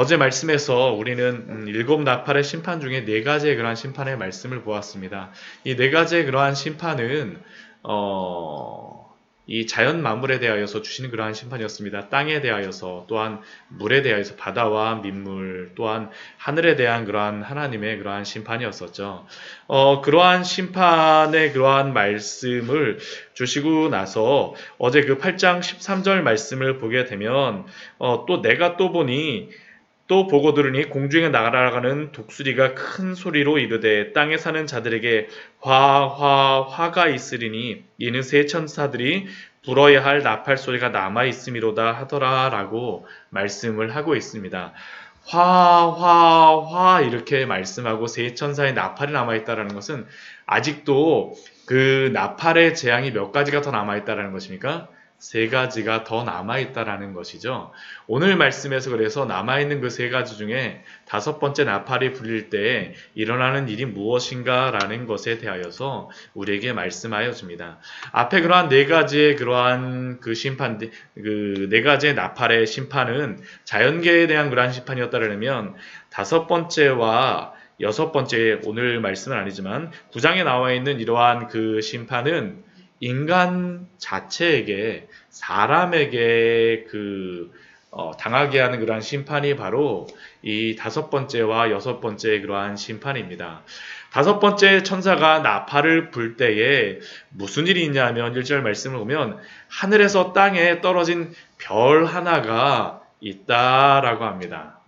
어제 말씀에서 우리는 일곱 나팔의 심판 중에 네 가지의 그러한 심판의 말씀을 보았습니다. 이 네 가지의 그러한 심판은 이 자연 만물에 대하여서 주시는 그러한 심판이었습니다. 땅에 대하여서, 또한 물에 대하여서, 바다와 민물, 또한 하늘에 대한 그러한 하나님의 그러한 심판이었었죠. 그러한 심판의 그러한 말씀을 주시고 나서 어제 그 8장 13절 말씀을 보게 되면 또 내가 또 보니 또 보고 들으니 공중에 날아가는 독수리가 큰 소리로 이르되 땅에 사는 자들에게 화가 있으리니 이는 새 천사들이 불어야 할 나팔 소리가 남아 있음이로다 하더라라고 말씀을 하고 있습니다. 화 이렇게 말씀하고 새 천사의 나팔이 남아 있다라는 것은 아직도 그 나팔의 재앙이 몇 가지가 더 남아 있다라는 것입니까? 세 가지가 더 남아있다라는 것이죠. 오늘 말씀에서 그래서 남아있는 그 세 가지 중에 다섯 번째 나팔이 불릴 때 일어나는 일이 무엇인가 라는 것에 대하여서 우리에게 말씀하여 줍니다. 앞에 그러한 네 가지의 그러한 그 심판, 그 네 가지의 나팔의 심판은 자연계에 대한 그러한 심판이었다면 다섯 번째와 여섯 번째, 오늘 말씀은 아니지만 9장에 나와 있는 이러한 그 심판은 인간 자체에게, 사람에게 당하게 하는 그러한 심판이 바로 이 다섯 번째와 여섯 번째 그러한 심판입니다. 다섯 번째 천사가 나팔을 불 때에 무슨 일이 있냐면 1절 말씀을 보면 하늘에서 땅에 떨어진 별 하나가 있다라고 합니다.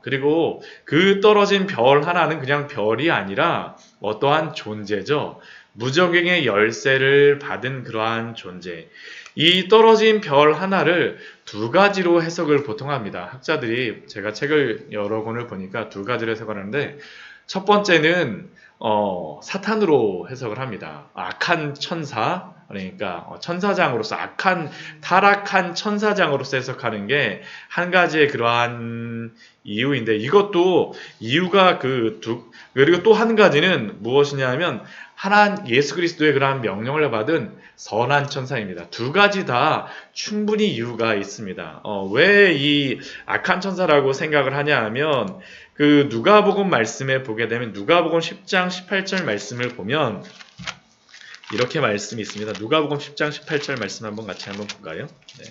그리고 그 떨어진 별 하나는 그냥 별이 아니라 어떠한 존재죠. 무적행의 열쇠를 받은 그러한 존재. 이 떨어진 별 하나를 두 가지로 해석을 보통 합니다. 학자들이 제가 책을 여러 권을 보니까 두 가지로 해석을 하는데 첫 번째는 사탄으로 해석을 합니다. 악한 천사, 그러니까 천사장으로서 악한 타락한 천사장으로서 해석하는 게 한 가지의 그러한 이유인데 이것도 이유가 그리고 또 한 가지는 무엇이냐면 예수 그리스도의 그러한 명령을 받은 선한 천사입니다. 두 가지 다 충분히 이유가 있습니다. 왜 이 악한 천사라고 생각을 하냐 하면 그 누가복음 말씀에 보게 되면 누가복음 10장 18절 말씀을 보면 이렇게 말씀이 있습니다. 누가복음 10장 18절 말씀 같이 한번 볼까요? 네.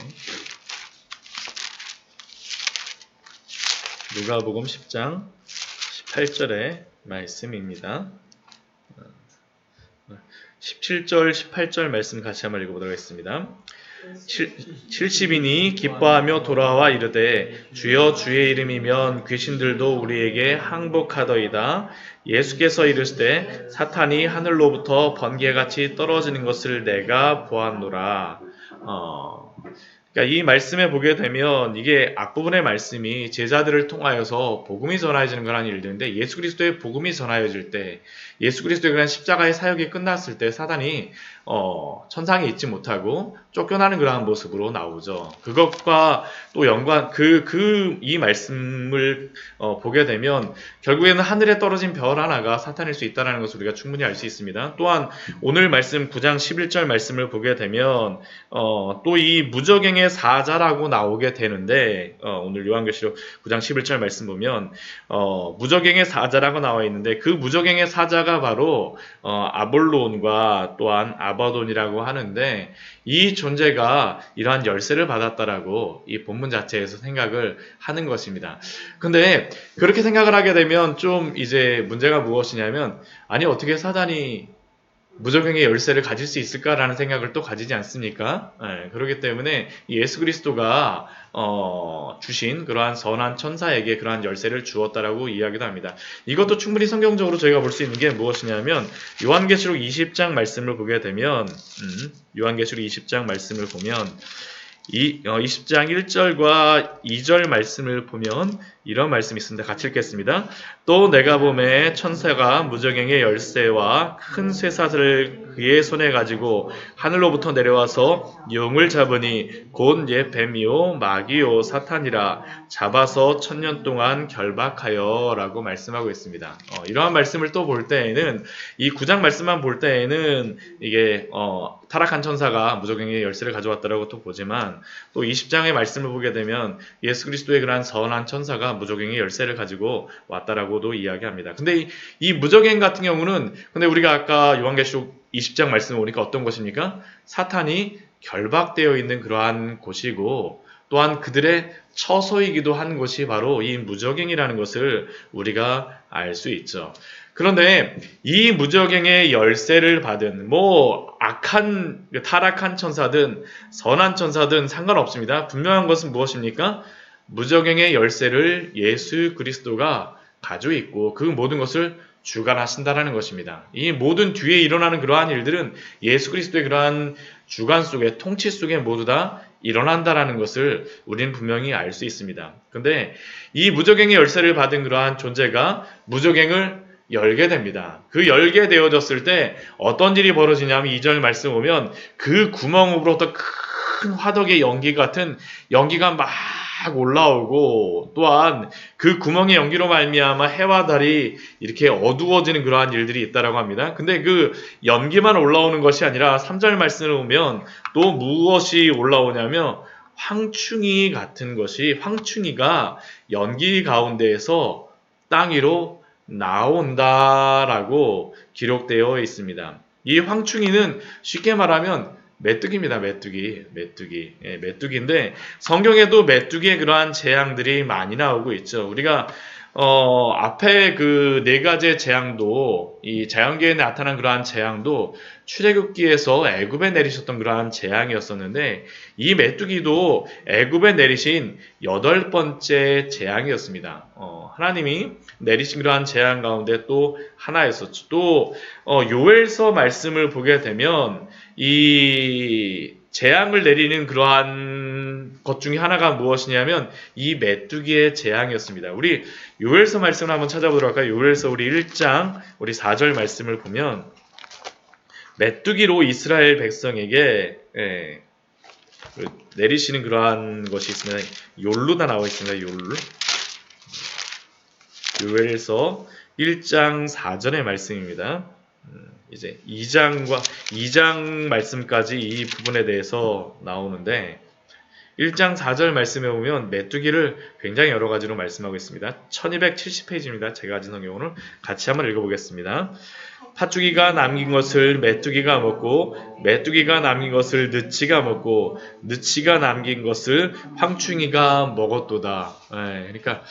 누가복음 10장 18절의 말씀입니다. 17절, 18절 말씀 같이 한번 읽어보도록 하겠습니다. 70인이 기뻐하며 돌아와 이르되 주여 주의 이름이면 귀신들도 우리에게 항복하더이다. 예수께서 이르시되 사탄이 하늘로부터 번개같이 떨어지는 것을 내가 보았노라. 그러니까 이 말씀에 보게 되면 이게 앞부분의 말씀이 제자들을 통하여서 복음이 전하여지는 그런 일들인데 예수 그리스도의 복음이 전하여질 때 예수 그리스도의 그런 십자가의 사역이 끝났을 때 사단이 천상에 있지 못하고 쫓겨나는 그러한 모습으로 나오죠. 그것과 또 연관 이 말씀을 보게 되면 결국에는 하늘에 떨어진 별 하나가 사탄일 수 있다는 것을 우리가 충분히 알 수 있습니다. 또한 오늘 말씀 9장 11절 말씀을 보게 되면 또 이 무적행의 사자라고 나오게 되는데 오늘 요한계시록 9장 11절 말씀 보면 무적행의 사자라고 나와 있는데 그 무적행의 사자가 바로 아볼론과 또한 아바돈이라고 하는데 이 존재가 이러한 열쇠를 받았다라고 이 본문 자체에서 생각을 하는 것입니다. 근데 그렇게 생각을 하게 되면 좀 이제 문제가 무엇이냐면 아니 어떻게 사단이 무적행의 열쇠를 가질 수 있을까라는 생각을 또 가지지 않습니까? 그렇기 때문에 예수 그리스도가 주신 그러한 선한 천사에게 그러한 열쇠를 주었다라고 이야기도 합니다. 이것도 충분히 성경적으로 저희가 볼 수 있는 게 무엇이냐면 요한계시록 20장 말씀을 보게 되면 요한계시록 20장 말씀을 보면 20장 1절과 2절 말씀을 보면 이런 말씀이 있습니다. 같이 읽겠습니다. 또 내가 보매 천사가 무적행의 열쇠와 큰 쇠사슬을 그의 손에 가지고 하늘로부터 내려와서 용을 잡으니 곧 옛 뱀이요 마귀요 사탄이라 잡아서 1000년 동안 결박하여 라고 말씀하고 있습니다. 이러한 말씀을 또 볼 때에는 이 9장 말씀만 볼 때에는 이게 타락한 천사가 무적행의 열쇠를 가져왔다라고 또 보지만 또 20장의 말씀을 보게 되면 예수 그리스도의 그러한 선한 천사가 무적행의 열쇠를 가지고 왔다라고도 이야기합니다. 근데 이 무적행 같은 경우는 근데 우리가 아까 요한계시록 20장 말씀을 보니까 어떤 것입니까? 사탄이 결박되어 있는 그러한 곳이고 또한 그들의 처소이기도 한 곳이 바로 이 무적행이라는 것을 우리가 알 수 있죠. 그런데 이 무적행의 열쇠를 받은 악한 타락한 천사든 선한 천사든 상관없습니다. 분명한 것은 무엇입니까? 무적행의 열쇠를 예수 그리스도가 가지고 있고 그 모든 것을 주관하신다라는 것입니다. 이 모든 뒤에 일어나는 그러한 일들은 예수 그리스도의 그러한 주관 속에 통치 속에 모두 다 일어난다라는 것을 우리는 분명히 알 수 있습니다. 그런데 이 무적행의 열쇠를 받은 그러한 존재가 무적행을 열게 됩니다. 그 열게 되어졌을 때 어떤 일이 벌어지냐면 2절 말씀 보면 그 구멍으로부터 큰 화덕의 연기 같은 연기가 막 올라오고 또한 그 구멍의 연기로 말미암아 해와 달이 이렇게 어두워지는 그러한 일들이 있다라고 합니다. 근데 그 연기만 올라오는 것이 아니라 3절 말씀을 보면 또 무엇이 올라오냐면 황충이 같은 것이 황충이가 연기 가운데에서 땅 위로 나온다라고 기록되어 있습니다. 이 황충이는 쉽게 말하면 메뚜기입니다. 메뚜기. 예, 메뚜기인데 성경에도 메뚜기의 그러한 재앙들이 많이 나오고 있죠. 우리가 앞에 그 네 가지의 재앙도 이 자연계에 나타난 그러한 재앙도 출애굽기에서 애굽에 내리셨던 그러한 재앙이었었는데 이 메뚜기도 애굽에 내리신 8번째 재앙이었습니다. 하나님이 내리신 그러한 재앙 가운데 또 하나였었죠. 또 요엘서 말씀을 보게 되면 이 재앙을 내리는 그러한 것 중에 하나가 무엇이냐면 이 메뚜기의 재앙이었습니다. 우리 요엘서 말씀을 한번 찾아보도록 할까요? 요엘서 우리 1장 우리 4절 말씀을 보면 메뚜기로 이스라엘 백성에게 내리시는 그러한 것이 있습니다. 욜루가 나와 있습니다. 욜루. 요엘서 1장 4절의 말씀입니다. 이제 2장 말씀까지 이 부분에 대해서 나오는데 1장 4절 말씀에 보면 메뚜기를 굉장히 여러 가지로 말씀하고 있습니다. 1270페이지입니다. 제가 가진 성경을 같이 한번 읽어보겠습니다. 팥죽이가 남긴 것을 메뚜기가 먹고 메뚜기가 남긴 것을 느치가 먹고 느치가 남긴 것을 황충이가 먹었도다. 그러니까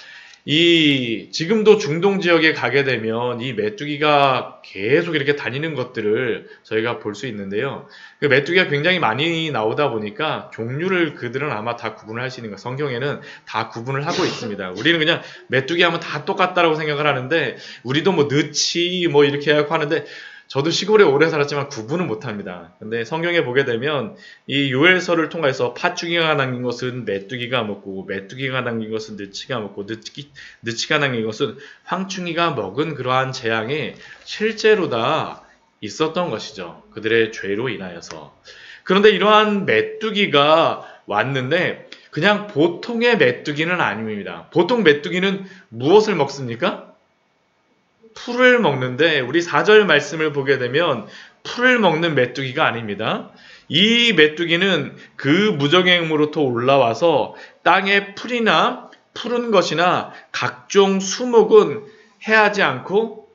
지금도 중동 지역에 가게 되면 이 메뚜기가 계속 이렇게 다니는 것들을 저희가 볼 수 있는데요. 그 메뚜기가 굉장히 많이 나오다 보니까 종류를 그들은 아마 다 구분을 할 수 있는 거. 성경에는 다 구분을 하고 있습니다. 우리는 그냥 메뚜기 하면 다 똑같다라고 생각을 하는데 우리도 느치 이렇게 하는데 저도 시골에 오래 살았지만 구분은 못합니다. 근데 성경에 보게 되면 이 요엘서를 통해서 팥죽이가 남긴 것은 메뚜기가 먹고 메뚜기가 남긴 것은 느치가 먹고 느치가 남긴 것은 황충이가 먹은 그러한 재앙이 실제로 다 있었던 것이죠. 그들의 죄로 인하여서. 그런데 이러한 메뚜기가 왔는데 그냥 보통의 메뚜기는 아닙니다. 보통 메뚜기는 무엇을 먹습니까? 풀을 먹는데 우리 4절 말씀을 보게 되면 풀을 먹는 메뚜기가 아닙니다. 이 메뚜기는 그 무적행으로부터 올라와서 땅에 풀이나 푸른 것이나 각종 수목은 해하지 않고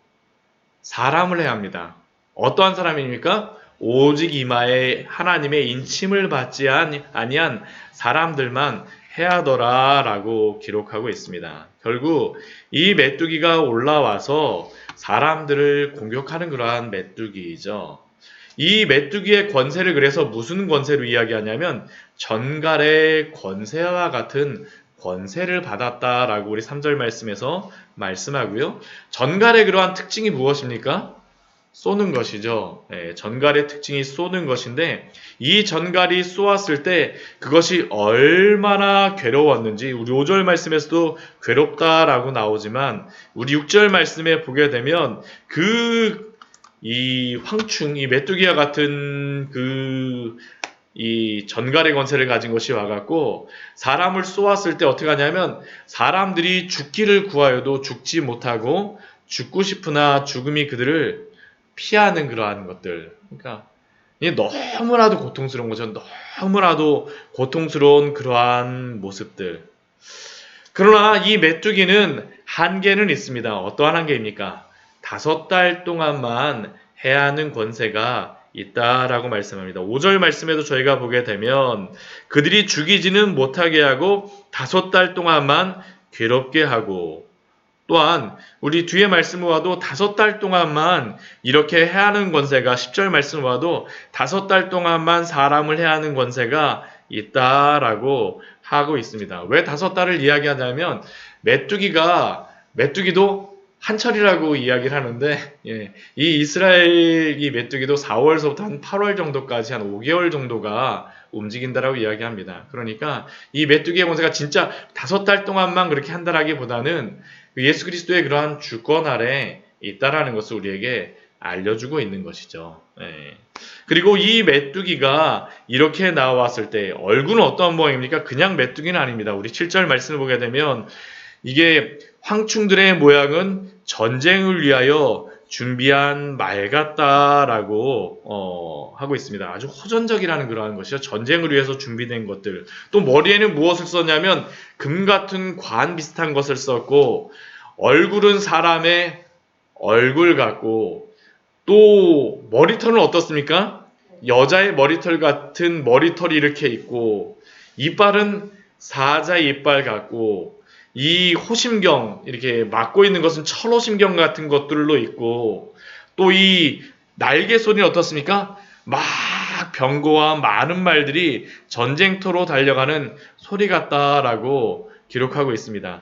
사람을 해합니다. 어떠한 사람입니까? 오직 이마에 하나님의 인침을 받지 아니한 사람들만 해하더라 라고 기록하고 있습니다. 결국 이 메뚜기가 올라와서 사람들을 공격하는 그러한 메뚜기이죠. 이 메뚜기의 권세를 그래서 무슨 권세로 이야기하냐면 전갈의 권세와 같은 권세를 받았다라고 우리 3절 말씀에서 말씀하고요. 전갈의 그러한 특징이 무엇입니까? 쏘는 것이죠. 전갈의 특징이 쏘는 것인데 이 전갈이 쏘았을 때 그것이 얼마나 괴로웠는지 우리 5절 말씀에서도 괴롭다라고 나오지만 우리 6절 말씀에 보게 되면 이 황충, 이 메뚜기와 같은 이 전갈의 권세를 가진 것이 와갖고 사람을 쏘았을 때 어떻게 하냐면 사람들이 죽기를 구하여도 죽지 못하고 죽고 싶으나 죽음이 그들을 피하는 그러한 것들. 그러니까 이게 너무나도 고통스러운 거죠. 너무나도 고통스러운 그러한 모습들. 그러나 이 메뚜기는 한계는 있습니다. 어떠한 한계입니까? 5달 동안만 해야 하는 권세가 있다라고 말씀합니다. 5절 말씀에도 저희가 보게 되면 그들이 죽이지는 못하게 하고 5달 동안만 괴롭게 하고, 또한 우리 뒤에 말씀을 봐도 5달 동안만 이렇게 해야 하는 권세가, 10절 말씀을 봐도 5달 동안만 사람을 해야 하는 권세가 있다라고 하고 있습니다. 왜 5달을 이야기하냐면 메뚜기도 한철이라고 이야기를 하는데, 이 이스라엘 이 메뚜기도 4월서부터 한 8월 정도까지 한 5개월 정도가 움직인다라고 이야기합니다. 그러니까 이 메뚜기의 권세가 진짜 5달 동안만 그렇게 한다라기보다는 예수 그리스도의 그러한 주권 아래 있다라는 것을 우리에게 알려주고 있는 것이죠. 그리고 이 메뚜기가 이렇게 나왔을 때 얼굴은 어떤 모양입니까? 그냥 메뚜기는 아닙니다. 우리 7절 말씀을 보게 되면 이게 황충들의 모양은 전쟁을 위하여 준비한 말 같다라고 하고 있습니다. 아주 호전적이라는 그러한 것이죠. 전쟁을 위해서 준비된 것들. 또 머리에는 무엇을 썼냐면 금 같은 관 비슷한 것을 썼고, 얼굴은 사람의 얼굴 같고, 또 머리털은 어떻습니까? 여자의 머리털 같은 머리털이 이렇게 있고, 이빨은 사자의 이빨 같고, 이 호심경, 이렇게 막고 있는 것은 철호심경 같은 것들로 있고, 또 이 날개 소리는 어떻습니까? 막 병거와 많은 말들이 전쟁터로 달려가는 소리 같다라고 기록하고 있습니다.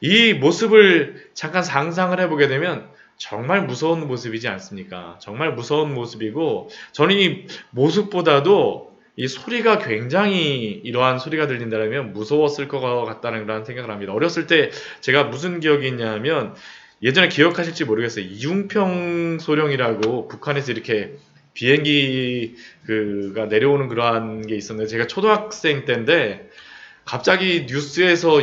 이 모습을 잠깐 상상을 해보게 되면 정말 무서운 모습이지 않습니까? 정말 무서운 모습이고, 저는 이 모습보다도 이 소리가 굉장히, 이러한 소리가 들린다면 무서웠을 것 같다는 그런 생각을 합니다. 어렸을 때 제가 무슨 기억이 있냐면, 예전에 기억하실지 모르겠어요. 이중평 소령이라고 북한에서 이렇게 비행기가 내려오는 그러한 게 있었는데, 제가 초등학생 때인데 갑자기 뉴스에서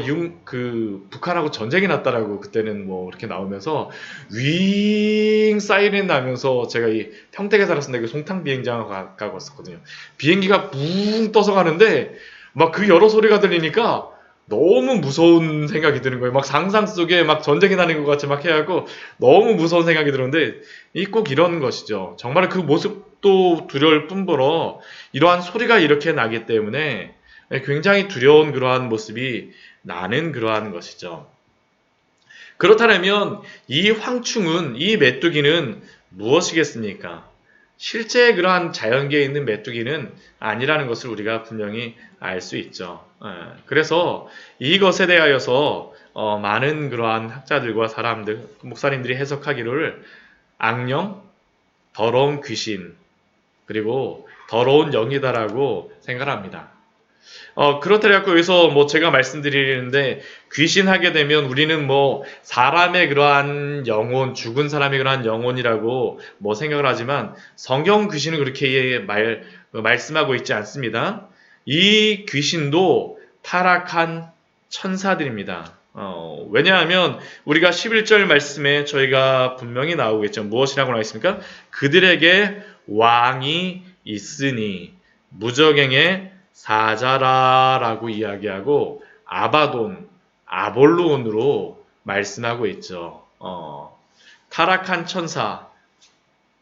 북한하고 전쟁이 났다라고 그때는 뭐 이렇게 나오면서 윙 사이렌 나면서, 제가 이 평택에 살았었는데 그 송탄 비행장 가고 왔었거든요. 비행기가 붕 떠서 가는데 막 그 여러 소리가 들리니까 너무 무서운 생각이 드는 거예요. 막 상상 속에 막 전쟁이 나는 것 같이 막 해하고 너무 무서운 생각이 들었는데, 꼭 이런 것이죠. 정말 그 모습도 두려울 뿐더러 이러한 소리가 이렇게 나기 때문에 굉장히 두려운 그러한 모습이 나는 그러한 것이죠. 그렇다면 이 황충은, 이 메뚜기는 무엇이겠습니까? 실제 그러한 자연계에 있는 메뚜기는 아니라는 것을 우리가 분명히 알 수 있죠. 그래서 이것에 대하여서 많은 그러한 학자들과 사람들, 목사님들이 해석하기를 악령, 더러운 귀신, 그리고 더러운 영이다라고 생각합니다. 그렇다고 여기서 뭐 제가 말씀드리는데, 귀신 하게 되면 우리는 뭐 사람의 그러한 영혼, 죽은 사람의 그러한 영혼이라고 뭐 생각을 하지만, 성경 귀신은 그렇게 말씀하고 있지 않습니다. 이 귀신도 타락한 천사들입니다. 왜냐하면 우리가 11절 말씀에 저희가 분명히 나오겠죠. 무엇이라고 나와 있습니까? 그들에게 왕이 있으니 무저갱의 사자라라고 이야기하고, 아바돈, 아볼로온으로 말씀하고 있죠. 타락한 천사,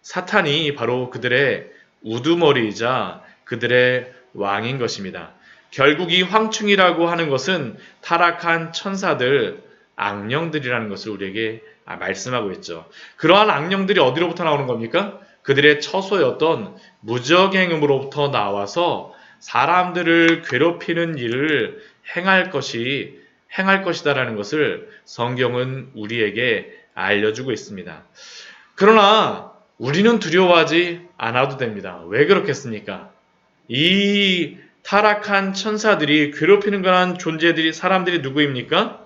사탄이 바로 그들의 우두머리이자 그들의 왕인 것입니다. 결국 이 황충이라고 하는 것은 타락한 천사들, 악령들이라는 것을 우리에게 말씀하고 있죠. 그러한 악령들이 어디로부터 나오는 겁니까? 그들의 처소였던 무적행음으로부터 나와서 사람들을 괴롭히는 일을 행할 것이다라는 것을 성경은 우리에게 알려주고 있습니다. 그러나 우리는 두려워하지 않아도 됩니다. 왜 그렇겠습니까? 이 타락한 천사들이 괴롭히는 그런 존재들이, 사람들이 누구입니까?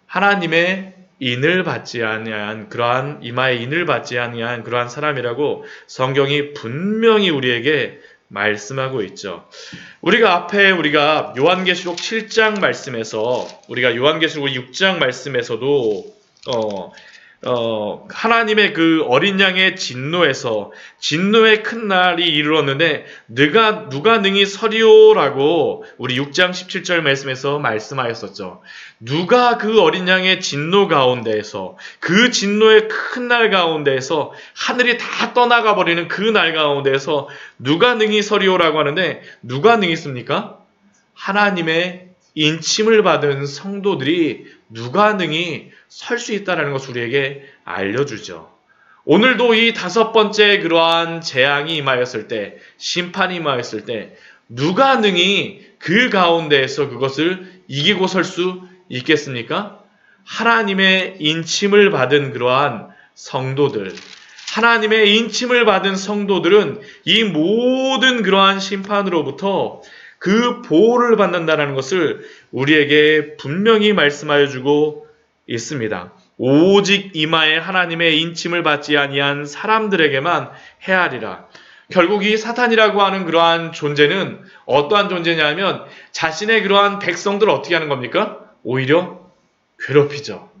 하나님의 인을 받지 아니한 그러한, 이마에 인을 받지 아니한 그러한 사람이라고 성경이 분명히 우리에게 말씀하고 있죠. 우리가 요한계시록 7장 말씀에서, 우리가 요한계시록 6장 말씀에서도 하나님의 그 어린 양의 진노의 큰 날이 이르렀는데 누가 능히 서리오라고 우리 6장 17절 말씀에서 말씀하였었죠. 누가 그 어린 양의 진노 가운데에서 그 진노의 큰 날 가운데에서 하늘이 다 떠나가 버리는 그 날 가운데에서 누가 능히 서리오라고 하는데 누가 능히 있습니까? 하나님의 인침을 받은 성도들이 누가 능히 설 수 있다는 것을 우리에게 알려주죠. 오늘도 이 다섯 번째 그러한 재앙이 임하였을 때, 심판이 임하였을 때 누가 능히 그 가운데에서 그것을 이기고 설 수 있겠습니까? 하나님의 인침을 받은 그러한 성도들, 하나님의 인침을 받은 성도들은 이 모든 그러한 심판으로부터 그 보호를 받는다는 것을 우리에게 분명히 말씀하여 주고 있습니다. 오직 이마에 하나님의 인침을 받지 아니한 사람들에게만 헤아리라. 결국 이 사탄이라고 하는 그러한 존재는 어떠한 존재냐면 자신의 그러한 백성들을 어떻게 하는 겁니까? 오히려 괴롭히죠.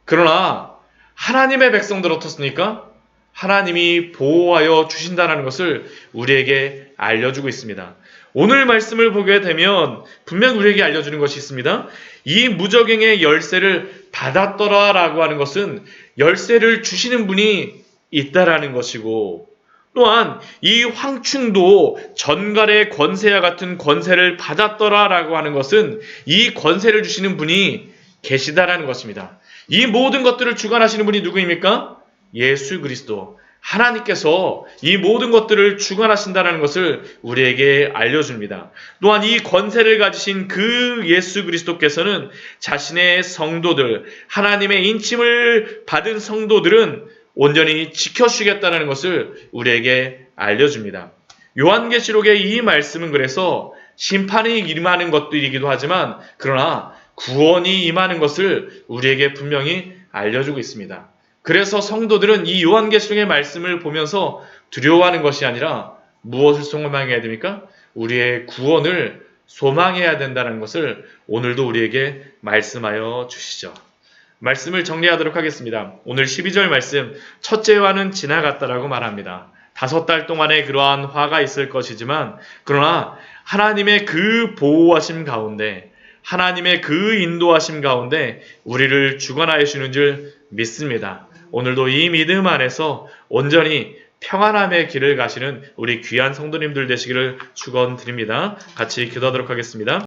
그러나 하나님의 백성들 어떻습니까? 하나님이 보호하여 주신다는 것을 우리에게 알려주고 있습니다. 오늘 말씀을 보게 되면 분명 우리에게 알려주는 것이 있습니다. 이 무적행의 열쇠를 받았더라라고 하는 것은 열쇠를 주시는 분이 있다라는 것이고, 또한 이 황충도 전갈의 권세와 같은 권세를 받았더라라고 하는 것은 이 권세를 주시는 분이 계시다라는 것입니다. 이 모든 것들을 주관하시는 분이 누구입니까? 예수 그리스도. 하나님께서 이 모든 것들을 주관하신다는 것을 우리에게 알려줍니다. 또한 이 권세를 가지신 그 예수 그리스도께서는 자신의 성도들, 하나님의 인침을 받은 성도들은 온전히 지켜주시겠다는 것을 우리에게 알려줍니다. 요한계시록의 이 말씀은 그래서 심판이 임하는 것들이기도 하지만 그러나 구원이 임하는 것을 우리에게 분명히 알려주고 있습니다. 그래서 성도들은 이 요한계시록의 말씀을 보면서 두려워하는 것이 아니라 무엇을 소망해야 됩니까? 우리의 구원을 소망해야 된다는 것을 오늘도 우리에게 말씀하여 주시죠. 말씀을 정리하도록 하겠습니다. 오늘 12절 말씀, 첫째 화는 지나갔다라고 말합니다. 5달 동안의 그러한 화가 있을 것이지만 그러나 하나님의 그 보호하심 가운데, 하나님의 그 인도하심 가운데 우리를 주관하여 주시는 줄 믿습니다. 오늘도 이 믿음 안에서 온전히 평안함의 길을 가시는 우리 귀한 성도님들 되시기를 축원드립니다. 같이 기도하도록 하겠습니다.